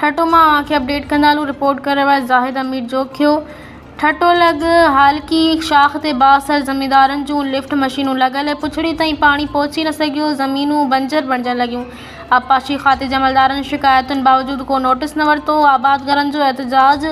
ठटो मां के update कंदालू। Report कर रहा है ज़ाहिद अमीर जोखियो। ठटो लग हाल की शाख ते बासर ज़मींदारन जूं लिफ्ट मशीनूं लगल है, पुछड़ी ताईं पानी पहुंची न सघियो, ज़मीनूं बंजर बणजण लॻियूं। आबपाशी खाते जे अमलदारनि शिकायतुनि बावजूद को नोटिस न वरितो। आबादगारनि जो एहतजाज।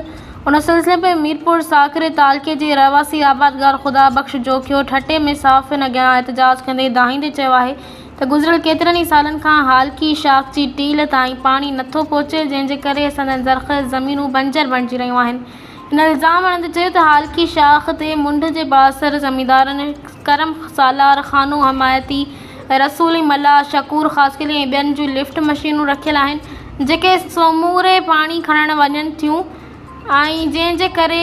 उन सिलसिले में मीरपुर साकरे तालके जे रहवासी आबादगार खुदा बख्श जोखियो ठटे में साफ़िन अॻियां एहतजाज कंदे दाहींदे चयो आहे त गुज़िरियल केतिरनि ई सालनि खां हाल की शाख जी टील ताईं पाणी नथो पहुचे, जंहिंजे करे संदनि ज़रख़ ज़मीनूं बंजर बणिजी रहियूं आहिनि। इन इल्ज़ाम हणंदे चयो त हाल की शाख ते मुंड जे बासर ज़मींदारनि करम सालार, खानो हमायती, रसूली मल्ला, शकूर ख़ासकिली ऐं ॿियनि जूं लिफ्ट मशीनूं रखियल आहिनि, जेके समूरे पाणी खणण वञनि थियूं ऐं जंहिंजे करे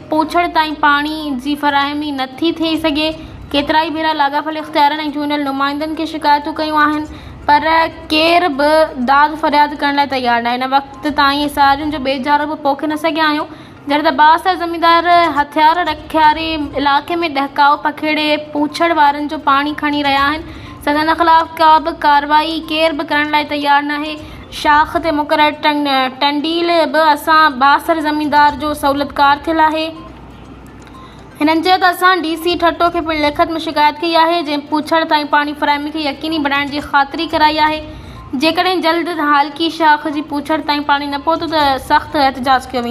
पोछड़ ताईं पाणी जी फराहमी नथी थी सघे। केतिरा ई भेरा लाॻापियल इख़्तियारनि ऐं चूंडियल नुमाइंदनि खे शिकायतूं कयूं आहिनि, पर केर बि दाद फ़रियाद करण लाइ तयारु न आहे। इन वक़्त ताईं सारियुनि जो बेजारो बि पोखे न सघिया आहियूं, जॾहिं त बासर ज़मींदार हथियार रखियारे इलाइक़े में डहकाओ पखेड़े पूछड़ वारनि जो पाणी खणी रहिया आहिनि। संदनि ख़िलाफ़ का बि कार्रवाई केर बि करण लाइ तयारु न आहे। शाख ते मुक़ररु टंडील बि असां बासर ज़मींदार जो सहूलियतकार थियल आहे। हिननि चयो त असां DC ठटो खे पिणु लिखत में शिकायत कई आहे, जंहिं पूछड़ ताईं पाणी फराहमी खे यकीनी बणाइण जी ख़ातिरी कराई आहे। जेकॾहिं जल्द हाल की शाख जी पूछड़ ताईं पाणी न पहुतो त सख़्तु एहतजाज कयो वेंदो।